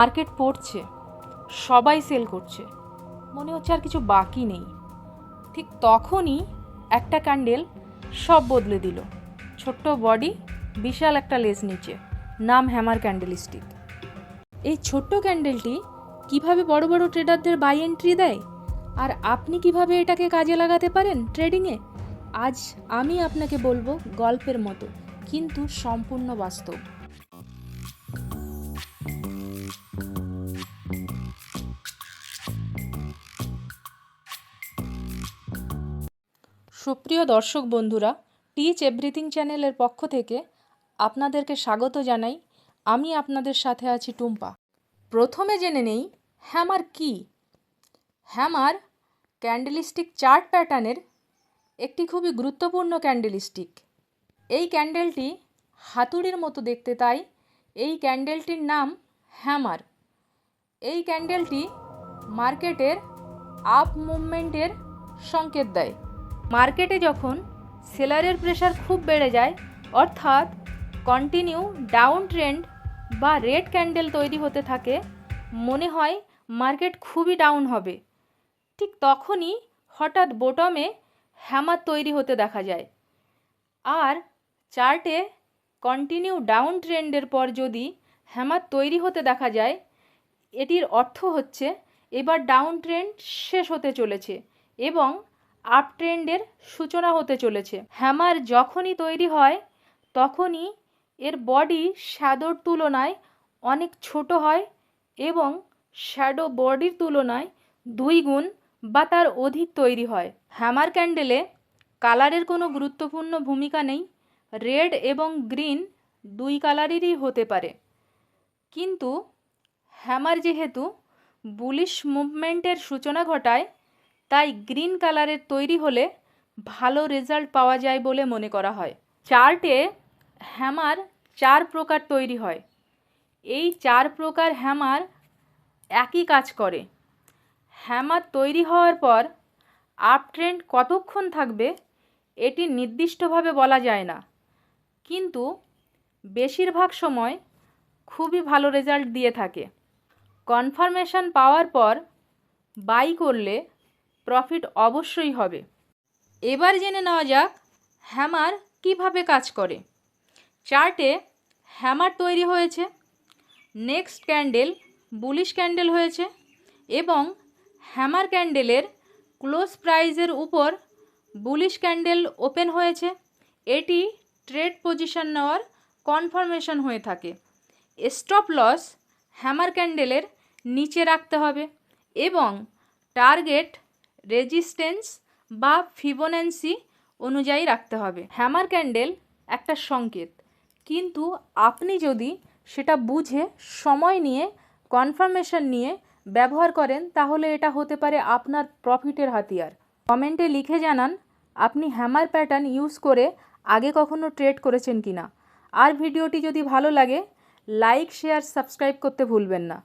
Market পড়ছে, সবাই sell করছে, মনে হচ্ছে আর কিছু বাকি নেই। ঠিক তখনই একটা ক্যান্ডেল সব বদলে দিল। ছোট্ট বডি, বিশাল একটা লেজ নিচে, নাম হ্যামার ক্যান্ডেলস্টিক। এই ছোট্ট ক্যান্ডেলটি কিভাবে বড় বড় ট্রেডারদের বাই এন্ট্রি দেয়, আর আপনি কিভাবে এটাকে কাজে লাগাতে পারেন ট্রেডিংয়ে, আজ আমি আপনাকে বলবো গল্পের মতো কিন্তু সম্পূর্ণ বাস্তব। সুপ্রিয় দর্শক বন্ধুরা, টিচ এভরিথিং চ্যানেলের পক্ষ থেকে আপনাদেরকে স্বাগত জানাই। আমি আপনাদের সাথে আছি টুম্পা। প্রথমে জেনে নেই হ্যামার কি। হ্যামার ক্যান্ডেলস্টিক চার্ট প্যাটার্নের একটি খুবই গুরুত্বপূর্ণ ক্যান্ডেলস্টিক। এই ক্যান্ডেলটি হাতুড়ির মতো দেখতে, তাই এই ক্যান্ডেলটির নাম হ্যামার। এই ক্যান্ডেলটি মার্কেটের আপ মুভমেন্টের সংকেত দেয়। মার্কেটে যখন সেলারের প্রেশার খুব বেড়ে যায়, অর্থাৎ কন্টিনিউ ডাউন ট্রেন্ড বা রেড ক্যান্ডেল তৈরি হতে থাকে, মনে হয় মার্কেট খুবই ডাউন হবে, ঠিক তখনই হঠাৎ বটমে হ্যামার তৈরি হতে দেখা যায়। আর চার্টে কন্টিনিউ ডাউন ট্রেন্ডের পর যদি হ্যামার তৈরি হতে দেখা যায়, এটির অর্থ হচ্ছে এবার ডাউন ট্রেন্ড শেষ হতে চলেছে এবং আপ ট্রেন্ডের সূচনা হতে চলেছে। হ্যামার যখনই তৈরি হয় তখনই এর বডি শ্যাডোর তুলনায় অনেক ছোট হয় এবং শ্যাডো বডির তুলনায় 2 গুণ বা তার অধিক তৈরি হয়। হ্যামার ক্যান্ডেলে কালারের কোনো গুরুত্বপূর্ণ ভূমিকা নেই। রেড এবং গ্রিন 2 কালারেরই হতে পারে, কিন্তু হ্যামার যেহেতু বুলিশ মুভমেন্টের সূচনা ঘটায়, তাই গ্রিন কালারের তৈরি হলে ভালো রেজাল্ট পাওয়া যায় বলে মনে করা হয়। চার্টে হ্যামার 4 প্রকার তৈরি হয়। এই 4 প্রকার হ্যামার একই কাজ করে। হ্যামার তৈরি হওয়ার পর আপ ট্রেন্ড কতক্ষণ থাকবে এটি নির্দিষ্টভাবে বলা যায় না, কিন্তু বেশিরভাগ সময় খুবই ভালো রেজাল্ট দিয়ে থাকে। কনফার্মেশন পাওয়ার পর বাই করলে প্রফিট অবশ্যই হবে। এবার জেনে নেওয়া যাক হ্যামার কিভাবে কাজ করে। চার্টে হ্যামার তৈরি হয়েছে, নেক্সট ক্যান্ডেল বুলিশ ক্যান্ডেল হয়েছে এবং হ্যামার ক্যান্ডেলের ক্লোজ প্রাইসের উপর বুলিশ ক্যান্ডেল ওপেন হয়েছে। এটি ট্রেড পজিশন নেওয়ার কনফার্মেশন হয়ে থাকে। স্টপ লস হ্যামার ক্যান্ডেলের নিচে রাখতে হবে এবং টার্গেট রেজিস্ট্যান্স বা ফিবোনান্সি অনুযায়ী রাখতে হবে। হ্যামার ক্যান্ডেল একটা সংকেত, কিন্তু আপনি যদি সেটা বুঝে সময় নিয়ে কনফার্মেশন নিয়ে ব্যবহার করেন, তাহলে এটা হতে পারে আপনার প্রফিটের হাতিয়ার। কমেন্টে লিখে জানান আপনি হ্যামার প্যাটার্ন ইউজ করে আগে কখনো ট্রেড করেছেন কিনা। আর ভিডিওটি যদি ভালো লাগে লাইক, শেয়ার, সাবস্ক্রাইব করতে ভুলবেন না।